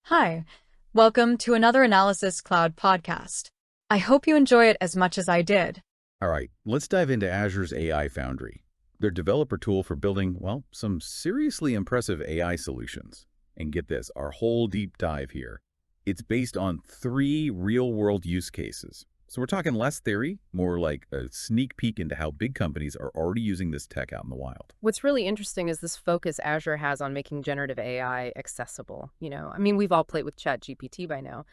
Hi, welcome to another Analysis Cloud podcast. I hope you enjoy it as much as I did. All right, let's dive into Azure's AI Foundry, their developer tool for building, well, some seriously impressive AI solutions. And get this, our whole deep dive here, it's based on 3 real-world use cases. So we're talking less theory, more like a sneak peek into how big companies are already using this tech out in the wild. What's really interesting is this focus Azure has on making generative AI accessible. We've all played with ChatGPT by now,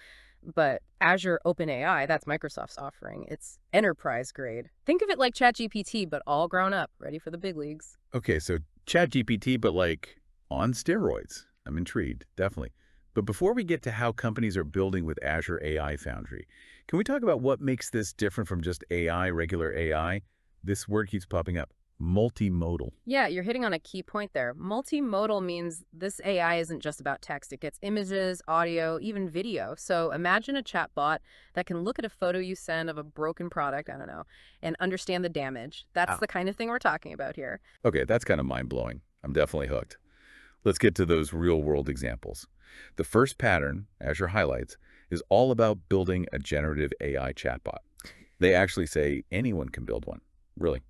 but Azure OpenAI, that's Microsoft's offering. It's enterprise grade. Think of it like ChatGPT, but all grown up, ready for the big leagues. Okay, so ChatGPT, but like on steroids. I'm intrigued, definitely. But before we get to how companies are building with Azure AI Foundry, can we talk about what makes this different from just AI, regular AI? This word keeps popping up, multimodal. Yeah, you're hitting on a key point there. Multimodal means this AI isn't just about text. It gets images, audio, even video. So imagine a chatbot that can look at a photo you send of a broken product, I don't know, and understand the damage. That's Wow. the kind of thing we're talking about here. Okay, that's kind of mind-blowing. I'm definitely hooked. Let's get to those real-world examples. The first pattern, Azure highlights, is all about building a generative AI chatbot. They actually say anyone can build one. Really,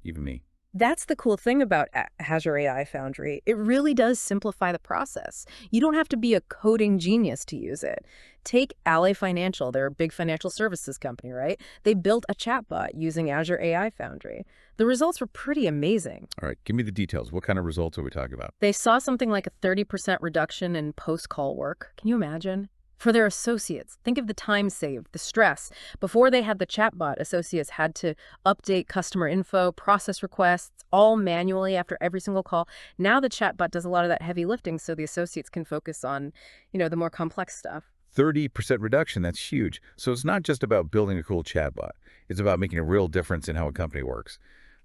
even me. That's the cool thing about Azure AI Foundry. It really does simplify the process. You don't have to be a coding genius to use it. Take Ally Financial, they're a big financial services company, right? They built a chatbot using Azure AI Foundry. The results were pretty amazing. All right, give me the details. What kind of results are we talking about? They saw something like a 30% reduction in post-call work. Can you imagine? For their associates, think of the time saved, the stress. Before they had the chatbot, associates had to update customer info, process requests, all manually after every single call. Now the chatbot does a lot of that heavy lifting so the associates can focus on, the more complex stuff. 30% reduction, that's huge. So it's not just about building a cool chatbot. It's about making a real difference in how a company works.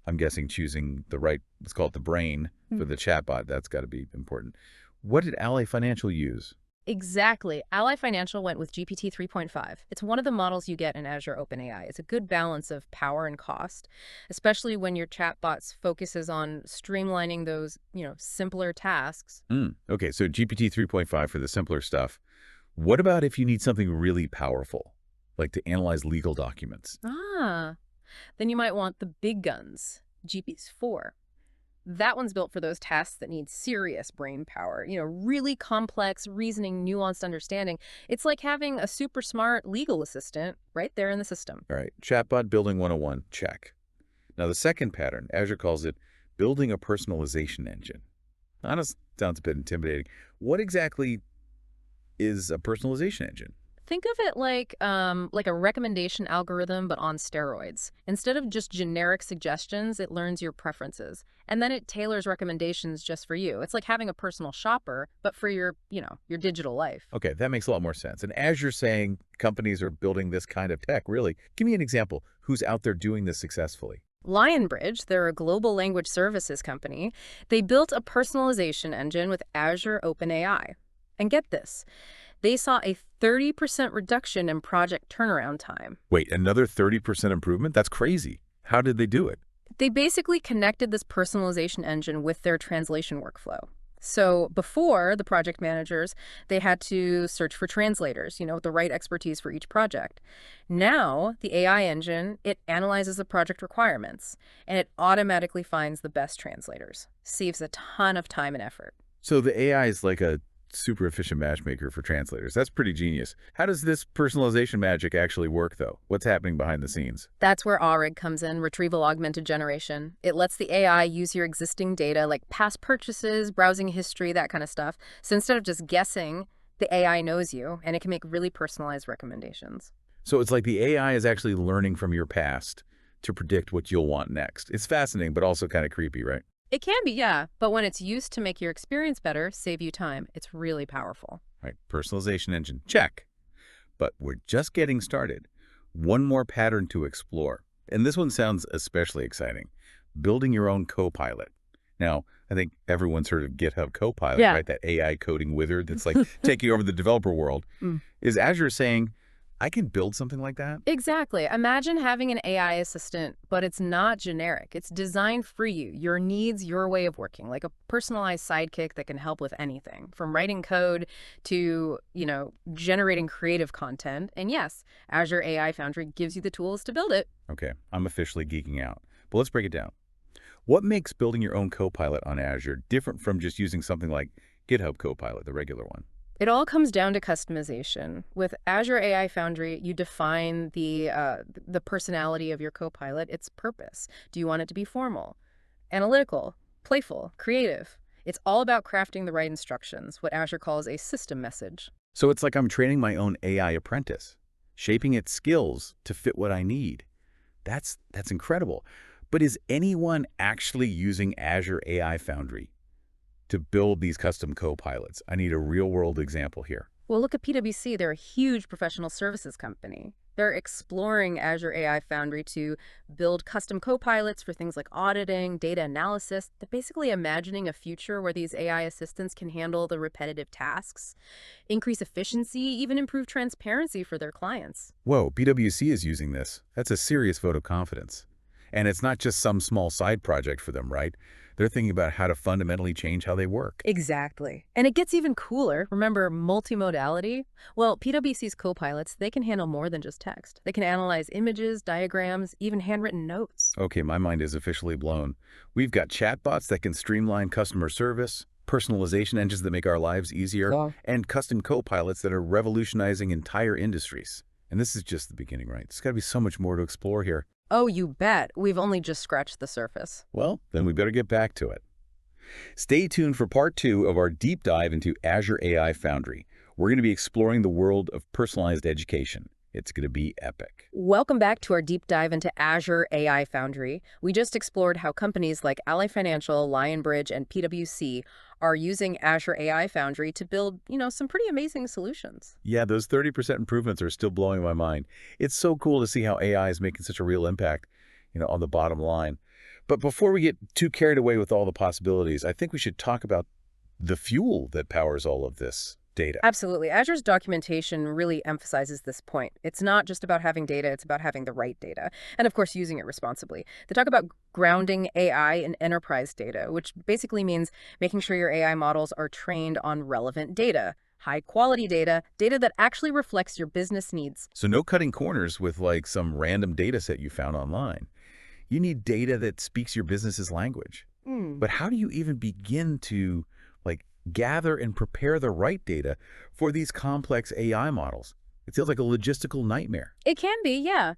I'm guessing choosing the right, let's call it the brain for the chatbot, that's got to be important. What did Ally Financial use? Exactly. Ally Financial went with GPT 3.5. It's one of the models you get in Azure OpenAI. It's a good balance of power and cost, especially when your chatbots focuses on streamlining those, simpler tasks. Okay, so GPT 3.5 for the simpler stuff. What about if you need something really powerful, like to analyze legal documents? Then you might want the big guns, GPT-4. That one's built for those tasks that need serious brain power, really complex reasoning, nuanced understanding. It's like having a super smart legal assistant right there in the system. All right, chatbot building 101, check. Now the second pattern, Azure calls it building a personalization engine. Honest, sounds a bit intimidating. What exactly is a personalization engine? Think of it like a recommendation algorithm, but on steroids. Instead of just generic suggestions, it learns your preferences. And then it tailors recommendations just for you. It's like having a personal shopper, but for your digital life. Okay, that makes a lot more sense. And as you're saying, companies are building this kind of tech, really. Give me an example. Who's out there doing this successfully? Lionbridge, they're a global language services company. They built a personalization engine with Azure OpenAI. And get this, they saw a 30% reduction in project turnaround time. Wait, another 30% improvement? That's crazy. How did they do it? They basically connected this personalization engine with their translation workflow. So before, the project managers, they had to search for translators, with the right expertise for each project. Now, the AI engine, it analyzes the project requirements, and it automatically finds the best translators. Saves a ton of time and effort. So the AI is like a super efficient matchmaker for translators. That's pretty genius. How does this personalization magic actually work, though? What's happening behind the scenes? That's where AURIG comes in, retrieval augmented generation. It lets the AI use your existing data, like past purchases, browsing history, that kind of stuff. So instead of just guessing, the AI knows you, and it can make really personalized recommendations. So it's like the AI is actually learning from your past to predict what you'll want next. It's fascinating, but also kind of creepy, right? It can be, yeah, but when it's used to make your experience better, save you time, it's really powerful. Right, personalization engine, check. But we're just getting started. One more pattern to explore. And this one sounds especially exciting. Building your own copilot. Now, I think everyone's heard of GitHub Copilot, Yeah. right? That AI coding wizard that's like taking over the developer world. Mm. Is Azure saying, I can build something like that? Exactly. Imagine having an AI assistant, but it's not generic. It's designed for you, your needs, your way of working, like a personalized sidekick that can help with anything, from writing code to, generating creative content. And yes, Azure AI Foundry gives you the tools to build it. Okay, I'm officially geeking out. But let's break it down. What makes building your own Copilot on Azure different from just using something like GitHub Copilot, the regular one? It all comes down to customization. With Azure AI Foundry, you define the personality of your copilot, its purpose. Do you want it to be formal, analytical, playful, creative? It's all about crafting the right instructions, what Azure calls a system message. So it's like I'm training my own AI apprentice, shaping its skills to fit what I need. That's incredible. But is anyone actually using Azure AI Foundry to build these custom copilots? I need a real-world example here. Well, look at PwC. They're a huge professional services company. They're exploring Azure AI Foundry to build custom copilots for things like auditing, data analysis. They're basically imagining a future where these AI assistants can handle the repetitive tasks, increase efficiency, even improve transparency for their clients. Whoa, PwC is using this. That's a serious vote of confidence. And it's not just some small side project for them, right? They're thinking about how to fundamentally change how they work. Exactly. And it gets even cooler. Remember multimodality? Well, PwC's copilots, they can handle more than just text. They can analyze images, diagrams, even handwritten notes. Okay, my mind is officially blown. We've got chatbots that can streamline customer service, personalization engines that make our lives easier, Yeah. and custom copilots that are revolutionizing entire industries. And this is just the beginning, right? There's got to be so much more to explore here. Oh, you bet. We've only just scratched the surface. Well, then we better get back to it. Stay tuned for part 2 of our deep dive into Azure AI Foundry. We're going to be exploring the world of personalized education. It's going to be epic. Welcome back to our deep dive into Azure AI Foundry. We just explored how companies like Ally Financial, Lionbridge, and PwC are using Azure AI Foundry to build, some pretty amazing solutions. Yeah, those 30% improvements are still blowing my mind. It's so cool to see how AI is making such a real impact, on the bottom line. But before we get too carried away with all the possibilities, I think we should talk about the fuel that powers all of this data. Absolutely. Azure's documentation really emphasizes this point. It's not just about having data, it's about having the right data. And of course, using it responsibly. They talk about grounding AI in enterprise data, which basically means making sure your AI models are trained on relevant data, high quality data, data that actually reflects your business needs. So no cutting corners with like some random data set you found online. You need data that speaks your business's language. But how do you even begin to gather and prepare the right data for these complex AI models? It feels like a logistical nightmare. It can be, yeah.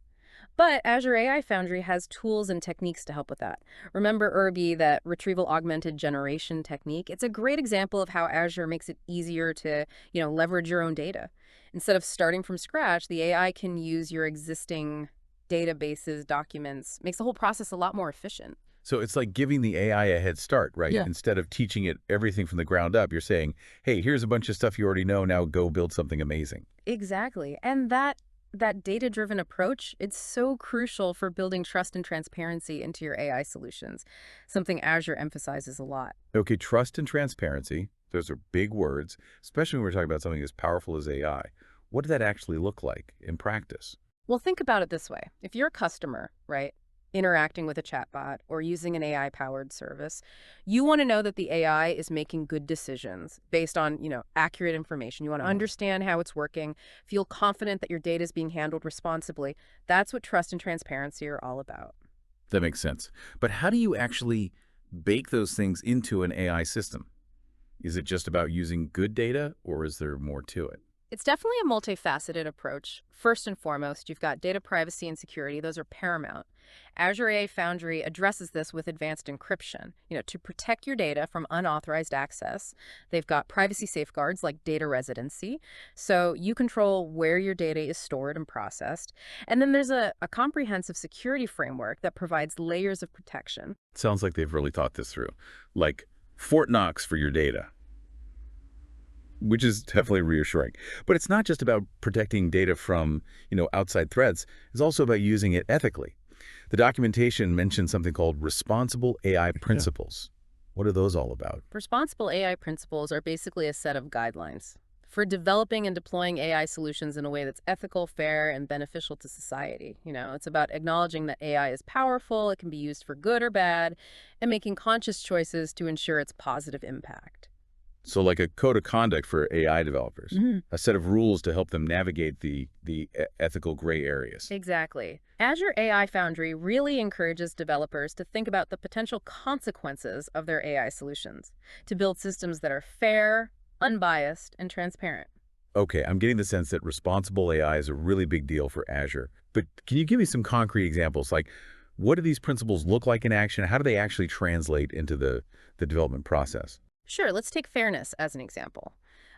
But Azure AI Foundry has tools and techniques to help with that. Remember IRB, that retrieval augmented generation technique? It's a great example of how Azure makes it easier to, leverage your own data. Instead of starting from scratch, the AI can use your existing databases, documents, makes the whole process a lot more efficient. So it's like giving the AI a head start, right? Yeah. Instead of teaching it everything from the ground up, you're saying, hey, here's a bunch of stuff you already know, now go build something amazing. Exactly. And that data-driven approach, it's so crucial for building trust and transparency into your AI solutions, something Azure emphasizes a lot. Okay, trust and transparency, those are big words, especially when we're talking about something as powerful as AI. What does that actually look like in practice? Well, think about it this way. If you're a customer, right, interacting with a chatbot or using an AI-powered service, you want to know that the AI is making good decisions based on, accurate information. You want to understand how it's working, feel confident that your data is being handled responsibly. That's what trust and transparency are all about. That makes sense. But how do you actually bake those things into an AI system? Is it just about using good data, or is there more to it? It's definitely a multifaceted approach. First and foremost, you've got data privacy and security. Those are paramount. Azure AI Foundry addresses this with advanced encryption, to protect your data from unauthorized access. They've got privacy safeguards like data residency, so you control where your data is stored and processed. And then there's a comprehensive security framework that provides layers of protection. Sounds like they've really thought this through. Like Fort Knox for your data, which is definitely reassuring. But it's not just about protecting data from, outside threats. It's also about using it ethically. The documentation mentions something called responsible AI principles. What are those all about? Responsible AI principles are basically a set of guidelines. for developing and deploying AI solutions in a way that's ethical, fair, and beneficial to society. It's about acknowledging that AI is powerful, it can be used for good or bad, and making conscious choices to ensure its positive impact. So like a code of conduct for AI developers, a set of rules to help them navigate the ethical gray areas. Exactly. Azure AI Foundry really encourages developers to think about the potential consequences of their AI solutions, to build systems that are fair, unbiased, and transparent. Okay, I'm getting the sense that responsible AI is a really big deal for Azure. But can you give me some concrete examples? Like, what do these principles look like in action? How do they actually translate into the development process? Sure, let's take fairness as an example.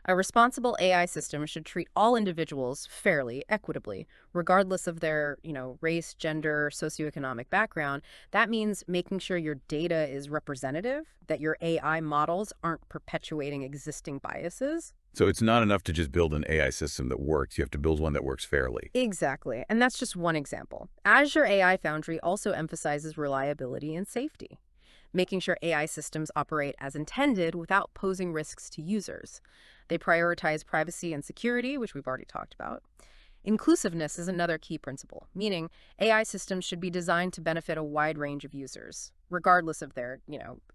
A responsible AI system should treat all individuals fairly, equitably, regardless of their, race, gender, socioeconomic background. That means making sure your data is representative, that your AI models aren't perpetuating existing biases. So it's not enough to just build an AI system that works. You have to build one that works fairly. Exactly, and that's just one example. Azure AI Foundry also emphasizes reliability and safety, making sure AI systems operate as intended without posing risks to users. They prioritize privacy and security, which we've already talked about. Inclusiveness is another key principle, meaning AI systems should be designed to benefit a wide range of users, regardless of their,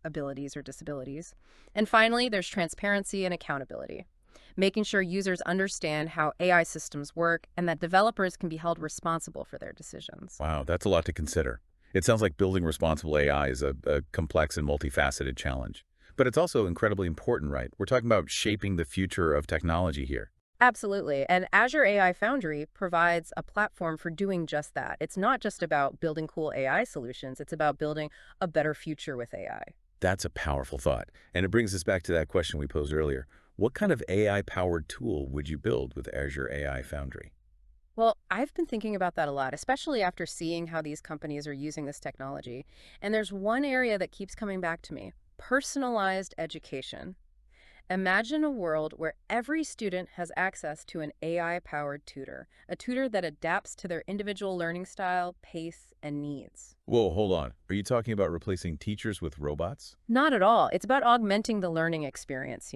abilities or disabilities. And finally, there's transparency and accountability, making sure users understand how AI systems work and that developers can be held responsible for their decisions. Wow, that's a lot to consider. It sounds like building responsible AI is a complex and multifaceted challenge. But it's also incredibly important, right? We're talking about shaping the future of technology here. Absolutely. And Azure AI Foundry provides a platform for doing just that. It's not just about building cool AI solutions, it's about building a better future with AI. That's a powerful thought. And it brings us back to that question we posed earlier. What kind of AI-powered tool would you build with Azure AI Foundry? Well, I've been thinking about that a lot, especially after seeing how these companies are using this technology. And there's one area that keeps coming back to me: personalized education. Imagine a world where every student has access to an AI-powered tutor, a tutor that adapts to their individual learning style, pace, and needs. Whoa, hold on. Are you talking about replacing teachers with robots? Not at all. It's about augmenting the learning experience,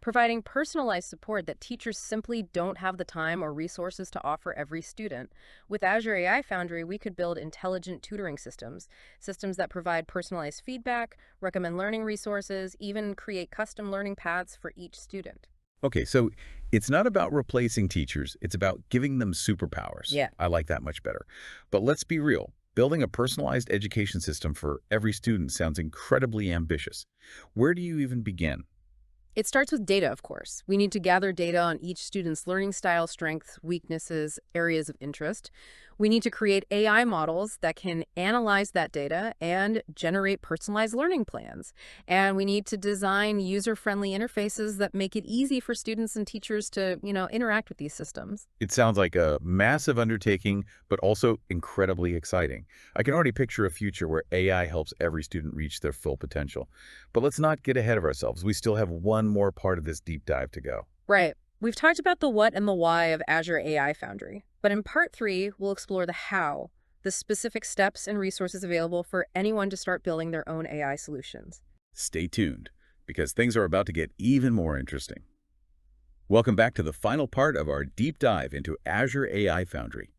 providing personalized support that teachers simply don't have the time or resources to offer every student. With Azure AI Foundry, we could build intelligent tutoring systems that provide personalized feedback, recommend learning resources, even create custom learning paths for each student. Okay, so it's not about replacing teachers. It's about giving them superpowers. Yeah. I like that much better. But let's be real. Building a personalized education system for every student sounds incredibly ambitious. Where do you even begin? It starts with data, of course. We need to gather data on each student's learning style, strengths, weaknesses, areas of interest. We need to create AI models that can analyze that data and generate personalized learning plans. And we need to design user-friendly interfaces that make it easy for students and teachers to, interact with these systems. It sounds like a massive undertaking, but also incredibly exciting. I can already picture a future where AI helps every student reach their full potential. But let's not get ahead of ourselves. We still have one more part of this deep dive to go. Right. We've talked about the what and the why of Azure AI Foundry, but in part 3, we'll explore the how, the specific steps and resources available for anyone to start building their own AI solutions. Stay tuned, because things are about to get even more interesting. Welcome back to the final part of our deep dive into Azure AI Foundry.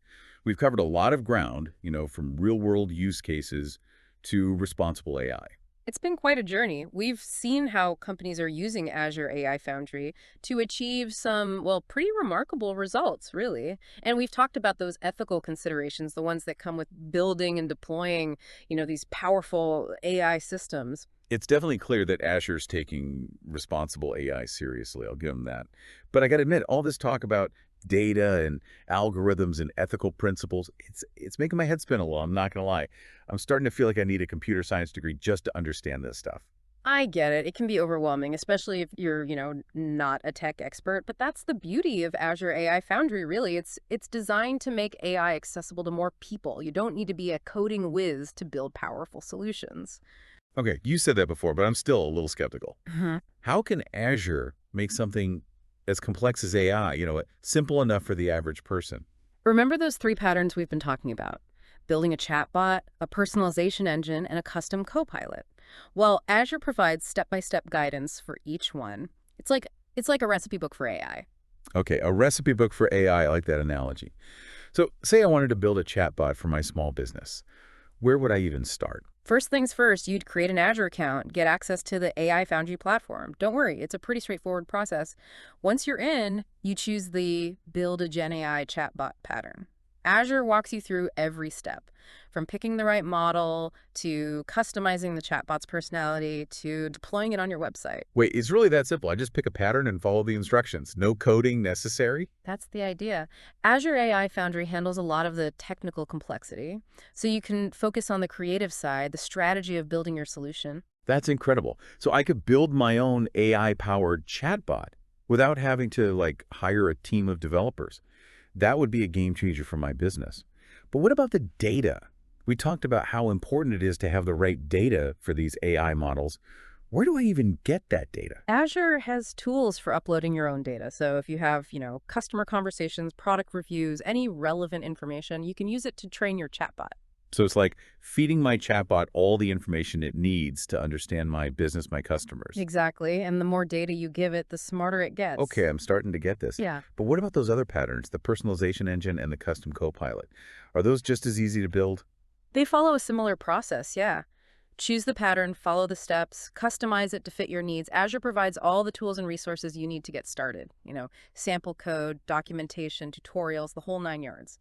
We've covered a lot of ground, from real-world use cases to responsible AI. It's been quite a journey. We've seen how companies are using Azure AI Foundry to achieve some, pretty remarkable results, really. And we've talked about those ethical considerations, the ones that come with building and deploying, these powerful AI systems. It's definitely clear that Azure's taking responsible AI seriously. I'll give them that. But I got to admit, all this talk about data and algorithms and ethical principles, it's making my head spin a little, I'm not going to lie. I'm starting to feel like I need a computer science degree just to understand this stuff. I get it. It can be overwhelming, especially if you're, not a tech expert. But that's the beauty of Azure AI Foundry, really. It's designed to make AI accessible to more people. You don't need to be a coding whiz to build powerful solutions. Okay, you said that before, but I'm still a little skeptical. How can Azure make something as complex as AI, simple enough for the average person? Remember those 3 patterns we've been talking about: building a chatbot, a personalization engine, and a custom copilot. Well, Azure provides step-by-step guidance for each one. It's like a recipe book for AI. Okay, a recipe book for AI. I like that analogy. So say I wanted to build a chatbot for my small business. Where would I even start? First things first, you'd create an Azure account, get access to the AI Foundry platform. Don't worry, it's a pretty straightforward process. Once you're in, you choose the Build a GenAI chatbot pattern. Azure walks you through every step, from picking the right model to customizing the chatbot's personality to deploying it on your website. Wait, it's really that simple. I just pick a pattern and follow the instructions. No coding necessary? That's the idea. Azure AI Foundry handles a lot of the technical complexity, so you can focus on the creative side, the strategy of building your solution. That's incredible. So I could build my own AI-powered chatbot without having to, like, hire a team of developers. That would be a game changer for my business. But what about the data? We talked about how important it is to have the right data for these AI models. Where do I even get that data? Azure has tools for uploading your own data. So if you have, customer conversations, product reviews, any relevant information, you can use it to train your chatbot. So it's like feeding my chatbot all the information it needs to understand my business, my customers. Exactly. And the more data you give it, the smarter it gets. Okay, I'm starting to get this. Yeah. But what about those other patterns, the personalization engine and the custom copilot? Are those just as easy to build? They follow a similar process, yeah. Choose the pattern, follow the steps, customize it to fit your needs. Azure provides all the tools and resources you need to get started. Sample code, documentation, tutorials, the whole 9 yards.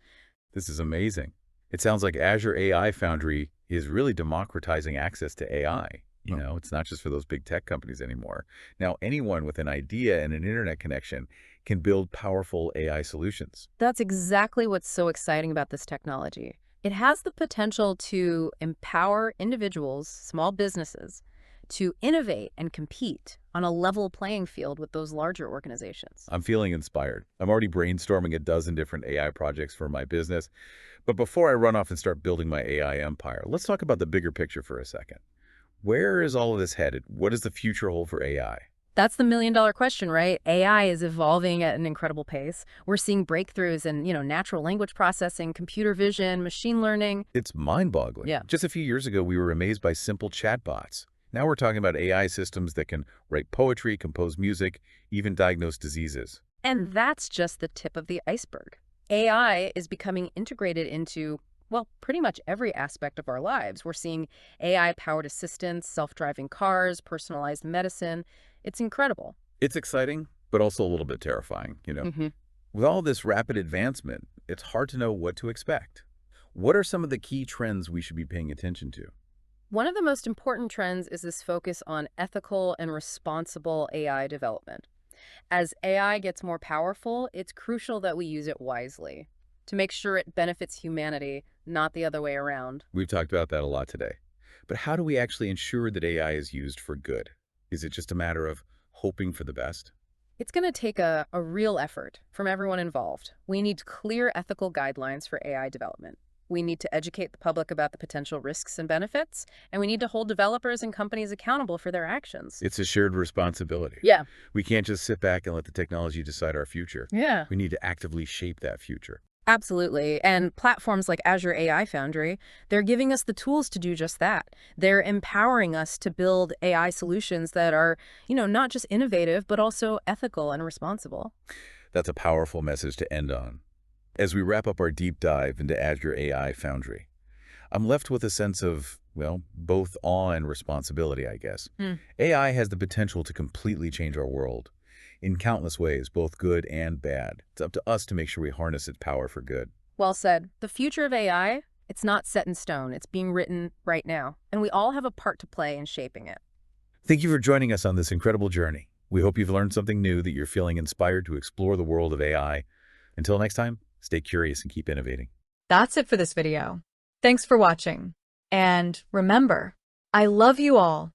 This is amazing. It sounds like Azure AI Foundry is really democratizing access to AI. It's not just for those big tech companies anymore. Now, anyone with an idea and an internet connection can build powerful AI solutions. That's exactly what's so exciting about this technology. It has the potential to empower individuals, small businesses, to innovate and compete on a level playing field with those larger organizations. I'm feeling inspired. I'm already brainstorming a dozen different AI projects for my business. But before I run off and start building my AI empire, let's talk about the bigger picture for a second. Where is all of this headed? What does the future hold for AI? That's the million-dollar question, right? AI is evolving at an incredible pace. We're seeing breakthroughs in, natural language processing, computer vision, machine learning. It's mind-boggling. Yeah. Just a few years ago, we were amazed by simple chatbots. Now we're talking about AI systems that can write poetry, compose music, even diagnose diseases. And that's just the tip of the iceberg. AI is becoming integrated into, well, pretty much every aspect of our lives. We're seeing AI-powered assistants, self-driving cars, personalized medicine. It's incredible. It's exciting, but also a little bit terrifying, Mm-hmm. With all this rapid advancement, it's hard to know what to expect. What are some of the key trends we should be paying attention to? One of the most important trends is this focus on ethical and responsible AI development. As AI gets more powerful, it's crucial that we use it wisely to make sure it benefits humanity, not the other way around. We've talked about that a lot today. But how do we actually ensure that AI is used for good? Is it just a matter of hoping for the best? It's going to take a real effort from everyone involved. We need clear ethical guidelines for AI development. We need to educate the public about the potential risks and benefits, and we need to hold developers and companies accountable for their actions. It's a shared responsibility. Yeah. We can't just sit back and let the technology decide our future. Yeah. We need to actively shape that future. Absolutely. And platforms like Azure AI Foundry, they're giving us the tools to do just that. They're empowering us to build AI solutions that are, not just innovative, but also ethical and responsible. That's a powerful message to end on. As we wrap up our deep dive into Azure AI Foundry, I'm left with a sense of, well, both awe and responsibility, I guess. AI has the potential to completely change our world in countless ways, both good and bad. It's up to us to make sure we harness its power for good. Well said. The future of AI, it's not set in stone. It's being written right now. And we all have a part to play in shaping it. Thank you for joining us on this incredible journey. We hope you've learned something new, that you're feeling inspired to explore the world of AI. Until next time, stay curious and keep innovating. That's it for this video. Thanks for watching. And remember, I love you all.